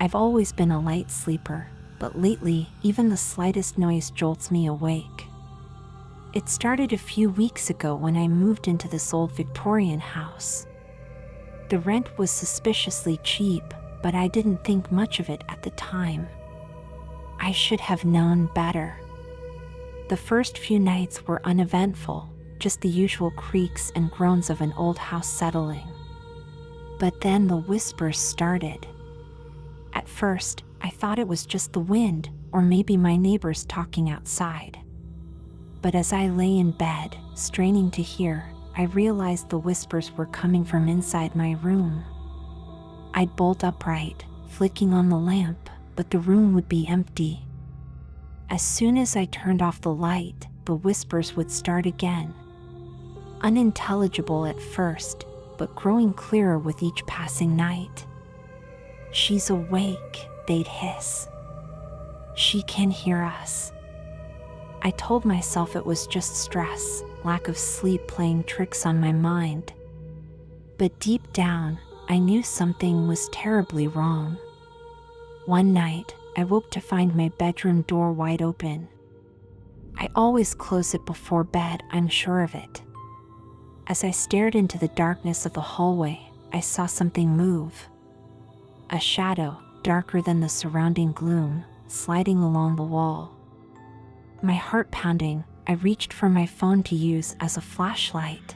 I've always been a light sleeper, but lately, even the slightest noise jolts me awake. It started a few weeks ago when I moved into this old Victorian house. The rent was suspiciously cheap, but I didn't think much of it at the time. I should have known better. The first few nights were uneventful, just the usual creaks and groans of an old house settling. But then the whispers started. At first, I thought it was just the wind, or maybe my neighbors talking outside. But as I lay in bed, straining to hear, I realized the whispers were coming from inside my room. I'd bolt upright, flicking on the lamp, but the room would be empty. As soon as I turned off the light, the whispers would start again. Unintelligible at first, but growing clearer with each passing night. "She's awake," they'd hiss. "She can hear us." I told myself it was just stress, lack of sleep playing tricks on my mind. But deep down, I knew something was terribly wrong. One night, I woke to find my bedroom door wide open. I always close it before bed, I'm sure of it. As I stared into the darkness of the hallway, I saw something move. A shadow, darker than the surrounding gloom, sliding along the wall. My heart pounding, I reached for my phone to use as a flashlight.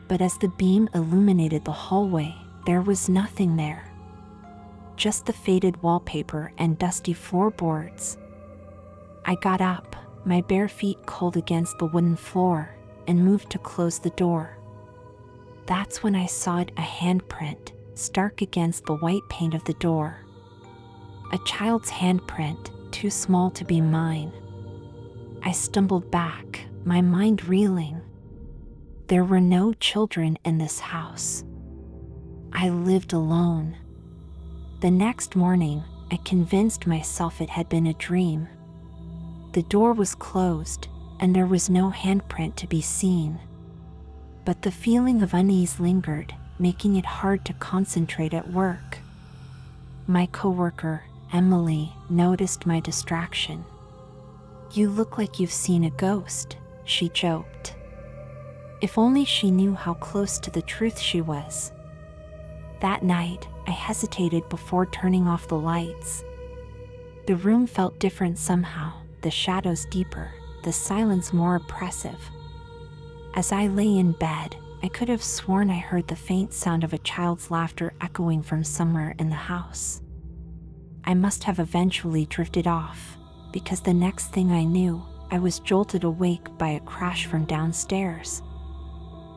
But as the beam illuminated the hallway, there was nothing there. Just the faded wallpaper and dusty floorboards. I got up, my bare feet cold against the wooden floor, and moved to close the door. That's when I saw it, a handprint, stark against the white paint of the door. A child's handprint, too small to be mine. I stumbled back, my mind reeling. There were no children in this house. I lived alone. The next morning, I convinced myself it had been a dream. The door was closed, and there was no handprint to be seen. But the feeling of unease lingered, making it hard to concentrate at work. My coworker, Emily, noticed my distraction. "You look like you've seen a ghost," she joked. If only she knew how close to the truth she was. That night, I hesitated before turning off the lights. The room felt different somehow, the shadows deeper, the silence more oppressive. As I lay in bed, I could have sworn I heard the faint sound of a child's laughter echoing from somewhere in the house. I must have eventually drifted off, because the next thing I knew, I was jolted awake by a crash from downstairs.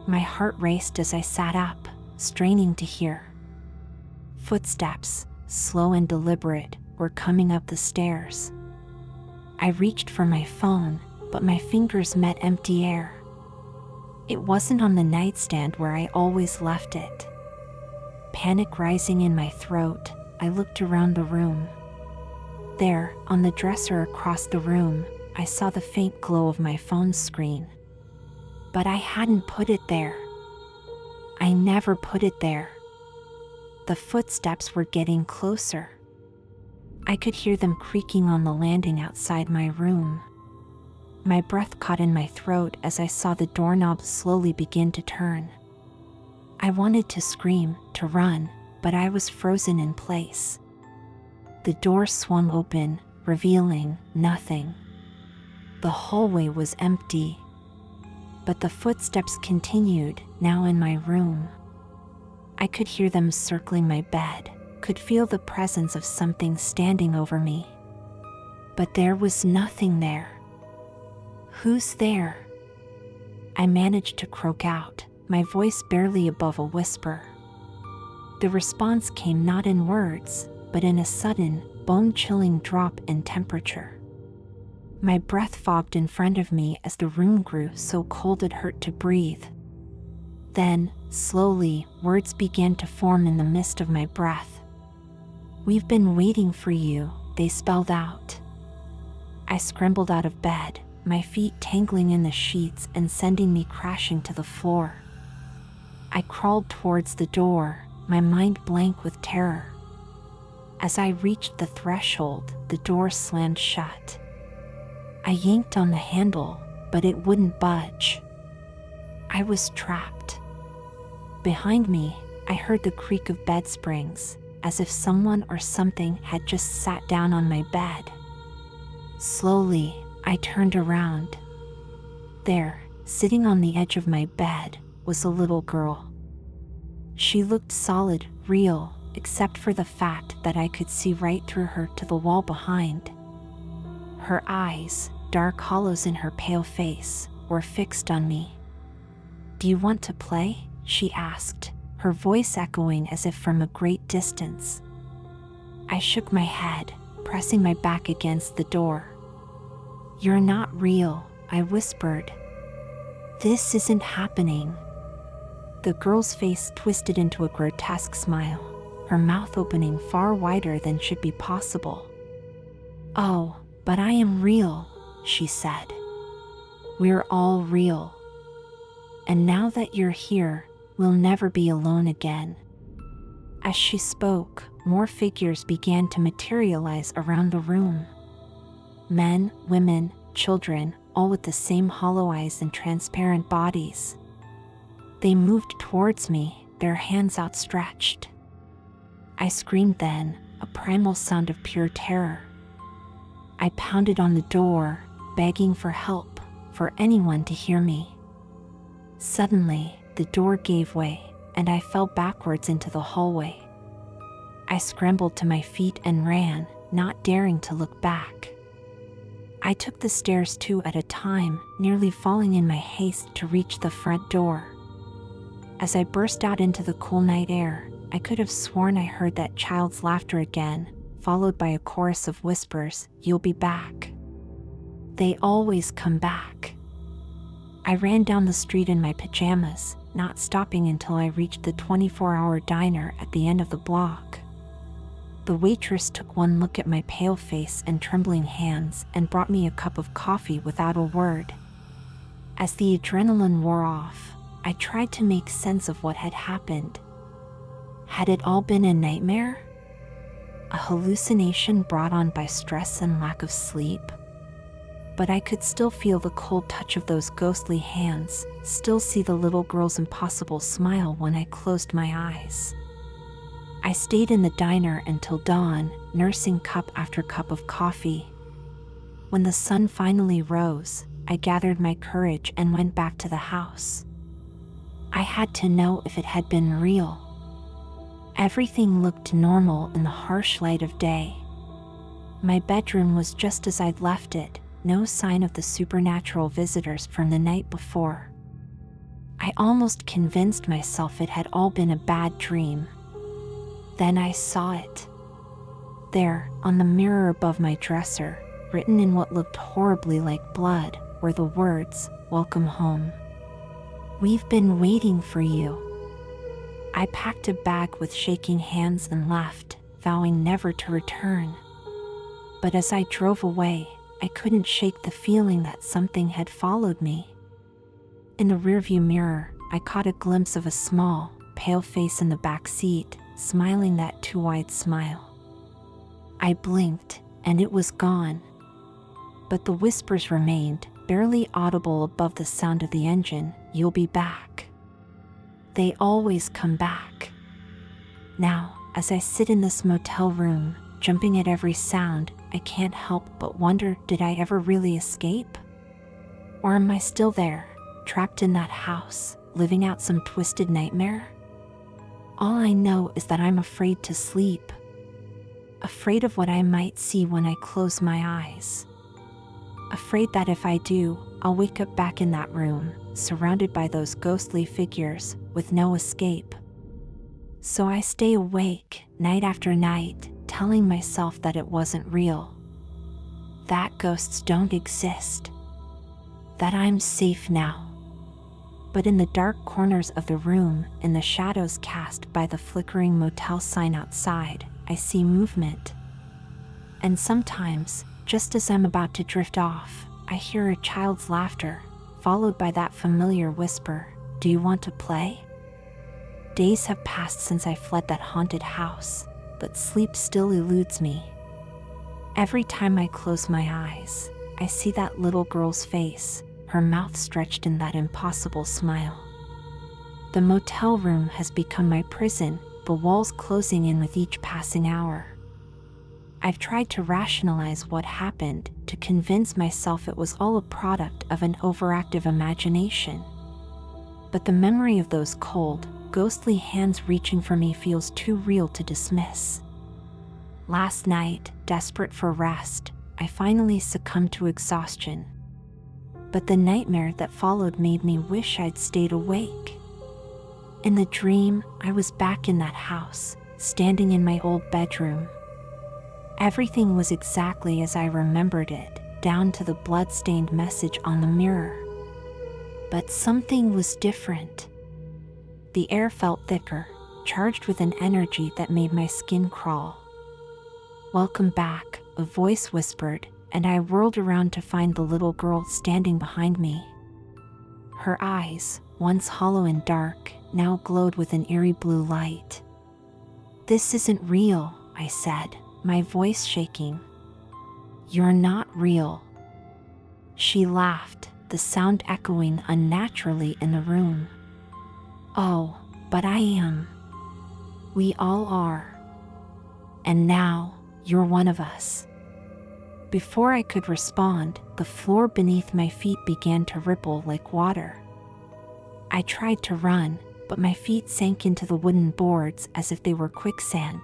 My heart raced as I sat up, straining to hear. Footsteps, slow and deliberate, were coming up the stairs. I reached for my phone, but my fingers met empty air. It wasn't on the nightstand where I always left it. Panic rising in my throat, I looked around the room. There, on the dresser across the room, I saw the faint glow of my phone screen. But I hadn't put it there. I never put it there. The footsteps were getting closer. I could hear them creaking on the landing outside my room. My breath caught in my throat as I saw the doorknob slowly begin to turn. I wanted to scream, to run, but I was frozen in place. The door swung open, revealing nothing. The hallway was empty. But the footsteps continued, now in my room. I could hear them circling my bed, could feel the presence of something standing over me. But there was nothing there. "Who's there?" I managed to croak out, my voice barely above a whisper. The response came not in words, but in a sudden, bone-chilling drop in temperature. My breath fogged in front of me as the room grew so cold it hurt to breathe. Then, slowly, words began to form in the mist of my breath. "We've been waiting for you," they spelled out. I scrambled out of bed, my feet tangling in the sheets and sending me crashing to the floor. I crawled towards the door, my mind blank with terror. As I reached the threshold, the door slammed shut. I yanked on the handle, but it wouldn't budge. I was trapped. Behind me, I heard the creak of bed springs, as if someone or something had just sat down on my bed. Slowly, I turned around. There, sitting on the edge of my bed, was a little girl. She looked solid, real, except for the fact that I could see right through her to the wall behind. Her eyes, dark hollows in her pale face, were fixed on me. "Do you want to play?" she asked, her voice echoing as if from a great distance. I shook my head, pressing my back against the door. "You're not real," I whispered. "This isn't happening." The girl's face twisted into a grotesque smile, her mouth opening far wider than should be possible. "Oh, but I am real," she said. "We're all real. And now that you're here, we'll never be alone again." As she spoke, more figures began to materialize around the room. Men, women, children, all with the same hollow eyes and transparent bodies. They moved towards me, their hands outstretched. I screamed then, a primal sound of pure terror. I pounded on the door, begging for help, for anyone to hear me. Suddenly, the door gave way, and I fell backwards into the hallway. I scrambled to my feet and ran, not daring to look back. I took the stairs 2 at a time, nearly falling in my haste to reach the front door. As I burst out into the cool night air, I could have sworn I heard that child's laughter again, followed by a chorus of whispers, "You'll be back." They always come back. I ran down the street in my pajamas, not stopping until I reached the 24-hour diner at the end of the block. The waitress took one look at my pale face and trembling hands and brought me a cup of coffee without a word. As the adrenaline wore off, I tried to make sense of what had happened. Had it all been a nightmare? A hallucination brought on by stress and lack of sleep? But I could still feel the cold touch of those ghostly hands, still see the little girl's impossible smile when I closed my eyes. I stayed in the diner until dawn, nursing cup after cup of coffee. When the sun finally rose, I gathered my courage and went back to the house. I had to know if it had been real. Everything looked normal in the harsh light of day. My bedroom was just as I'd left it, no sign of the supernatural visitors from the night before. I almost convinced myself it had all been a bad dream. Then I saw it. There, on the mirror above my dresser, written in what looked horribly like blood, were the words, "Welcome home. We've been waiting for you." I packed a bag with shaking hands and left, vowing never to return. But as I drove away, I couldn't shake the feeling that something had followed me. In the rearview mirror, I caught a glimpse of a small, pale face in the back seat, smiling that too wide smile. I blinked, and it was gone. But the whispers remained, barely audible above the sound of the engine, "You'll be back." They always come back. Now, as I sit in this motel room, jumping at every sound, I can't help but wonder, did I ever really escape? Or am I still there, trapped in that house, living out some twisted nightmare? All I know is that I'm afraid to sleep. Afraid of what I might see when I close my eyes. Afraid that if I do, I'll wake up back in that room, surrounded by those ghostly figures, with no escape. So I stay awake, night after night, telling myself that it wasn't real. That ghosts don't exist. That I'm safe now. But in the dark corners of the room, in the shadows cast by the flickering motel sign outside, I see movement. And sometimes, just as I'm about to drift off, I hear a child's laughter, followed by that familiar whisper, "Do you want to play?" Days have passed since I fled that haunted house. but sleep still eludes me. Every time I close my eyes, I see that little girl's face, her mouth stretched in that impossible smile. The motel room has become my prison, the walls closing in with each passing hour. I've tried to rationalize what happened, to convince myself it was all a product of an overactive imagination. But the memory of those cold, ghostly hands reaching for me feels too real to dismiss. Last night, desperate for rest, I finally succumbed to exhaustion. But the nightmare that followed made me wish I'd stayed awake. In the dream, I was back in that house, standing in my old bedroom. Everything was exactly as I remembered it, down to the blood-stained message on the mirror. But something was different. The air felt thicker, charged with an energy that made my skin crawl. "Welcome back," a voice whispered, and I whirled around to find the little girl standing behind me. Her eyes, once hollow and dark, now glowed with an eerie blue light. "This isn't real," I said, my voice shaking. "You're not real." She laughed, the sound echoing unnaturally in the room. "Oh, but I am. We all are. And now, you're one of us." Before I could respond, the floor beneath my feet began to ripple like water. I tried to run, but my feet sank into the wooden boards as if they were quicksand.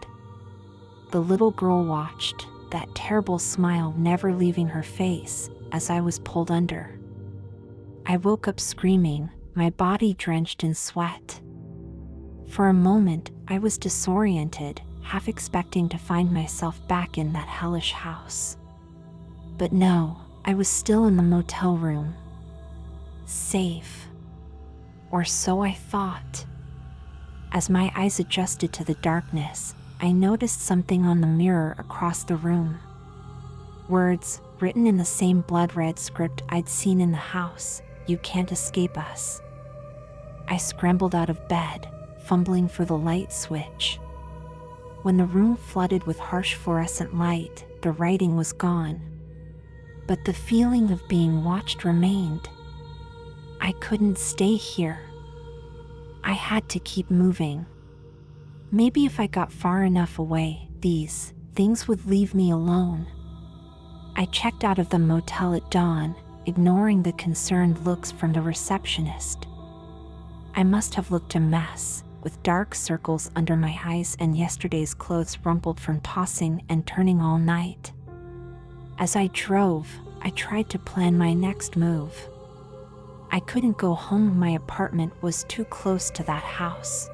The little girl watched, that terrible smile never leaving her face, as I was pulled under. I woke up screaming, my body drenched in sweat. For a moment, I was disoriented, half expecting to find myself back in that hellish house. But no, I was still in the motel room. Safe. Or so I thought. As my eyes adjusted to the darkness, I noticed something on the mirror across the room. Words, written in the same blood-red script I'd seen in the house: "You can't escape us." I scrambled out of bed, fumbling for the light switch. When the room flooded with harsh fluorescent light, the writing was gone. But the feeling of being watched remained. I couldn't stay here. I had to keep moving. Maybe if I got far enough away, these things would leave me alone. I checked out of the motel at dawn, ignoring the concerned looks from the receptionist. I must have looked a mess, with dark circles under my eyes and yesterday's clothes rumpled from tossing and turning all night. As I drove, I tried to plan my next move. I couldn't go home, my apartment was too close to that house.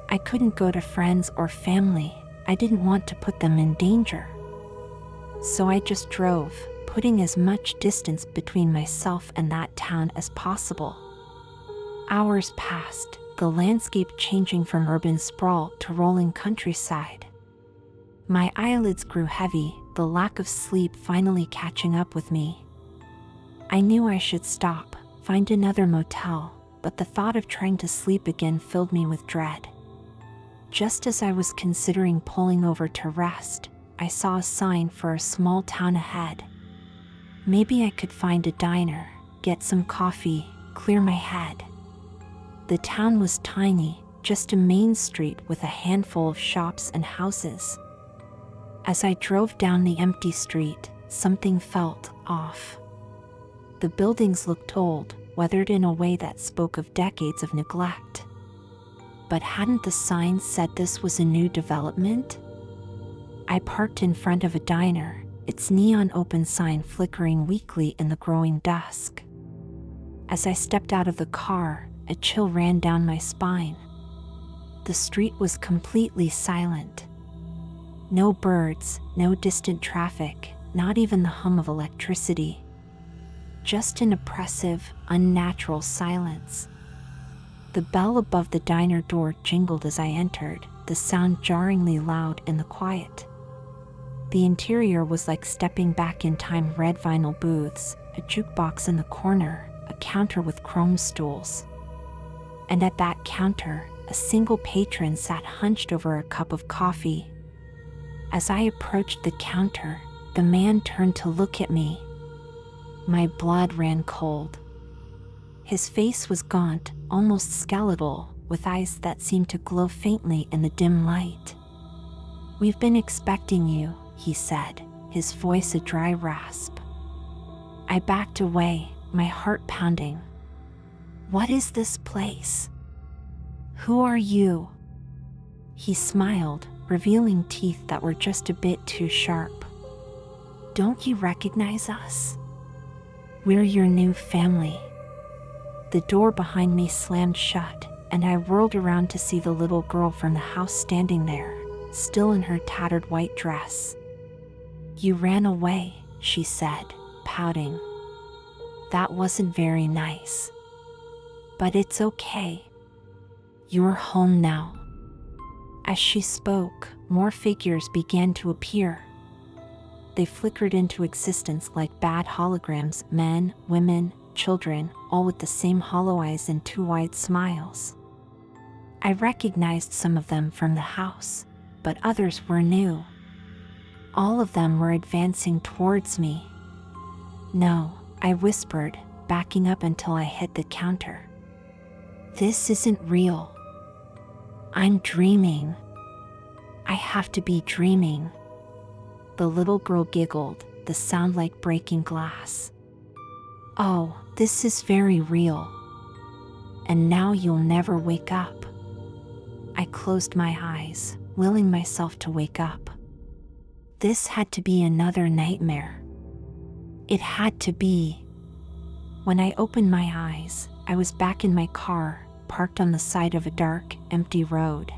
I couldn't go to friends or family, I didn't want to put them in danger. So I just drove, putting as much distance between myself and that town as possible. Hours passed, the landscape changing from urban sprawl to rolling countryside. My eyelids grew heavy, the lack of sleep finally catching up with me. I knew I should stop, find another motel, but the thought of trying to sleep again filled me with dread. Just as I was considering pulling over to rest, I saw a sign for a small town ahead. Maybe I could find a diner, get some coffee, clear my head. The town was tiny, just a main street with a handful of shops and houses. As I drove down the empty street, something felt off. The buildings looked old, weathered in a way that spoke of decades of neglect. But hadn't the sign said this was a new development? I parked in front of a diner, its neon open sign flickering weakly in the growing dusk. As I stepped out of the car, a chill ran down my spine. The street was completely silent. No birds, no distant traffic, not even the hum of electricity. Just an oppressive, unnatural silence. The bell above the diner door jingled as I entered, the sound jarringly loud in the quiet. The interior was like stepping back in time. Red vinyl booths, a jukebox in the corner, a counter with chrome stools. And at that counter, a single patron sat hunched over a cup of coffee, As I approached the counter, the man turned to look at me. My blood ran cold. His face was gaunt, almost skeletal, with eyes that seemed to glow faintly in the dim light. "We've been expecting you," he said, his voice a dry rasp. I backed away, my heart pounding. "What is this place? Who are you?" He smiled, revealing teeth that were just a bit too sharp. "Don't you recognize us? We're your new family." The door behind me slammed shut, and I whirled around to see the little girl from the house standing there, still in her tattered white dress. "You ran away," she said, pouting. "That wasn't very nice. But it's okay. You're home now." As she spoke, more figures began to appear. They flickered into existence like bad holograms, men, women, children, all with the same hollow eyes and two wide smiles. I recognized some of them from the house, but others were new. All of them were advancing towards me. "No," I whispered, backing up until I hit the counter. "This isn't real. I'm dreaming. I have to be dreaming." The little girl giggled, the sound like breaking glass. "Oh, this is very real. And now you'll never wake up." I closed my eyes, willing myself to wake up. This had to be another nightmare. It had to be. When I opened my eyes, I was back in my car, parked on the side of a dark, empty road.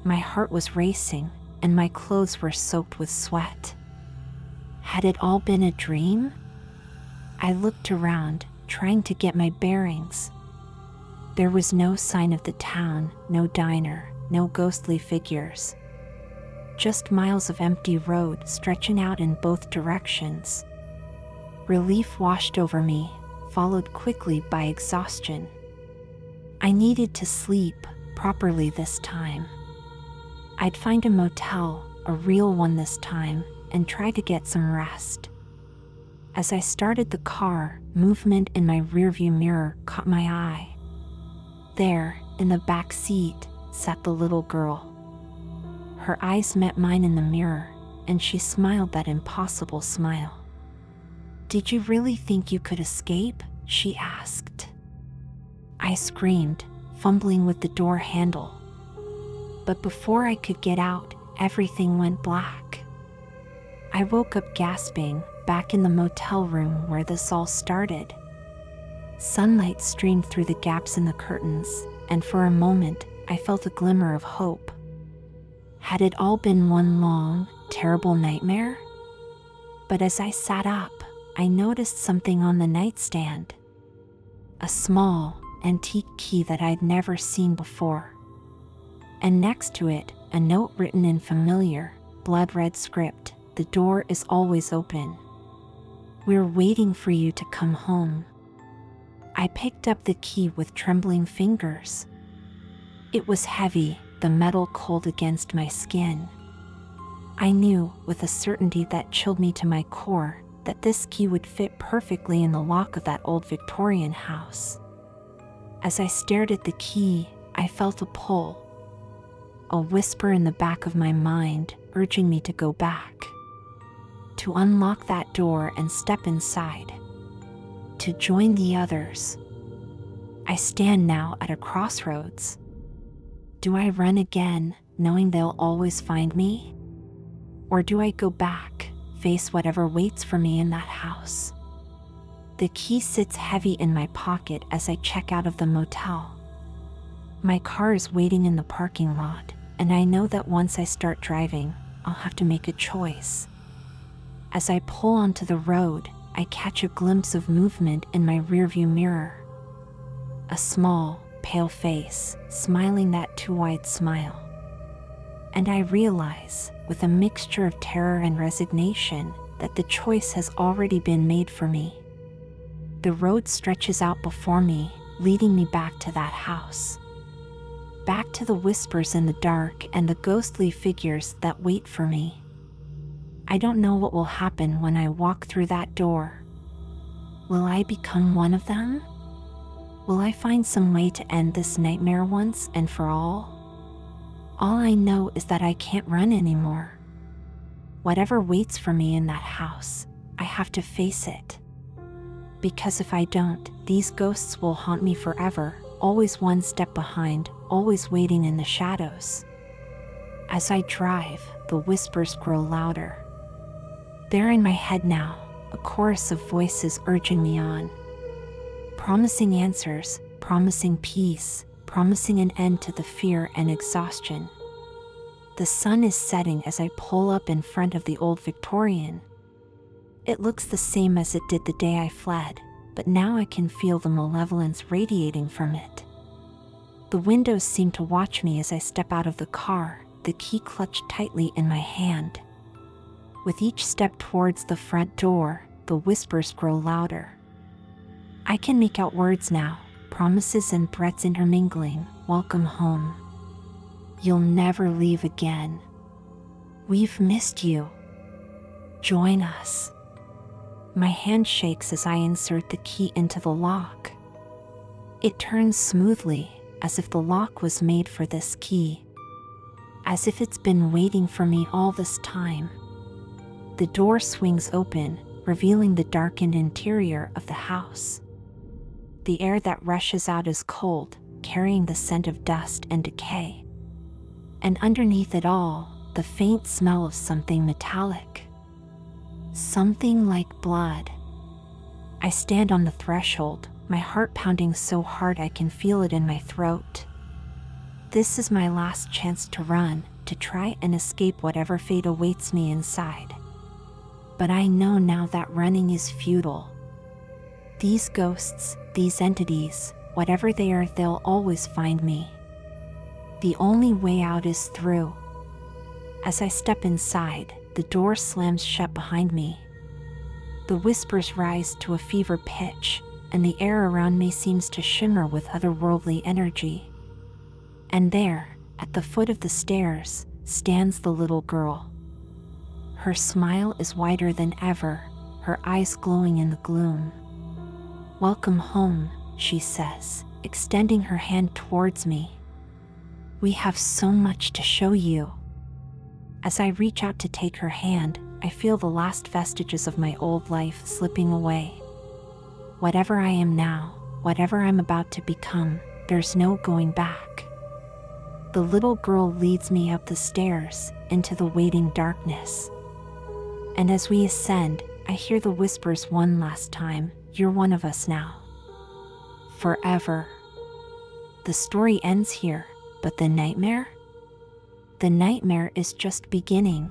My heart was racing, and my clothes were soaked with sweat. Had it all been a dream? I looked around, trying to get my bearings. There was no sign of the town, no diner, no ghostly figures. Just miles of empty road stretching out in both directions. Relief washed over me, followed quickly by exhaustion. I needed to sleep properly this time. I'd find a motel, a real one this time, and try to get some rest. As I started the car, movement in my rearview mirror caught my eye. There, in the back seat, sat the little girl. Her eyes met mine in the mirror, and she smiled that impossible smile. "Did you really think you could escape?" she asked. I screamed, fumbling with the door handle. But before I could get out, everything went black. I woke up gasping, back in the motel room where this all started. Sunlight streamed through the gaps in the curtains, and for a moment, I felt a glimmer of hope. Had it all been one long, terrible nightmare? But as I sat up, I noticed something on the nightstand. A small, antique key that I'd never seen before. And next to it, a note written in familiar, blood-red script. "The door is always open. We're waiting for you to come home." I picked up the key with trembling fingers. It was heavy, the metal cold against my skin. I knew, with a certainty that chilled me to my core, that this key would fit perfectly in the lock of that old Victorian house. As I stared at the key, I felt a pull. A whisper in the back of my mind, urging me to go back. To unlock that door and step inside. To join the others. I stand now at a crossroads. Do I run again, knowing they'll always find me? Or do I go back, face whatever waits for me in that house? The key sits heavy in my pocket as I check out of the motel. My car is waiting in the parking lot, and I know that once I start driving, I'll have to make a choice. As I pull onto the road, I catch a glimpse of movement in my rearview mirror. A small, pale face, smiling that too wide smile. And I realize, with a mixture of terror and resignation, that the choice has already been made for me. The road stretches out before me, leading me back to that house. back to the whispers in the dark and the ghostly figures that wait for me. I don't know what will happen when I walk through that door. Will I become one of them? Will I find some way to end this nightmare once and for all? All I know is that I can't run anymore. Whatever waits for me in that house, I have to face it. Because if I don't, these ghosts will haunt me forever, always one step behind, always waiting in the shadows. As I drive, the whispers grow louder. They're in my head now, a chorus of voices urging me on. Promising answers, promising peace, promising an end to the fear and exhaustion. The sun is setting as I pull up in front of the old Victorian. It looks the same as it did the day I fled, but now I can feel the malevolence radiating from it. The windows seem to watch me as I step out of the car, the key clutched tightly in my hand. With each step towards the front door, the whispers grow louder. I can make out words now, promises and threats intermingling. Welcome home. You'll never leave again. We've missed you. Join us. My hand shakes as I insert the key into the lock. It turns smoothly, as if the lock was made for this key. As if it's been waiting for me all this time. The door swings open, revealing the darkened interior of the house. The air that rushes out is cold, carrying the scent of dust and decay. And underneath it all, the faint smell of something metallic. Something like blood. I stand on the threshold, my heart pounding so hard I can feel it in my throat. This is my last chance to run, to try and escape whatever fate awaits me inside. But I know now that running is futile. These ghosts, these entities, whatever they are, they'll always find me. The only way out is through. As I step inside, the door slams shut behind me. The whispers rise to a fever pitch, and the air around me seems to shimmer with otherworldly energy. And there, at the foot of the stairs, stands the little girl. Her smile is wider than ever, her eyes glowing in the gloom. Welcome home, she says, extending her hand towards me. We have so much to show you. As I reach out to take her hand, I feel the last vestiges of my old life slipping away. Whatever I am now, whatever I'm about to become, there's no going back. The little girl leads me up the stairs, into the waiting darkness. And as we ascend, I hear the whispers one last time, you're one of us now. Forever. The story ends here, but the nightmare? The nightmare is just beginning.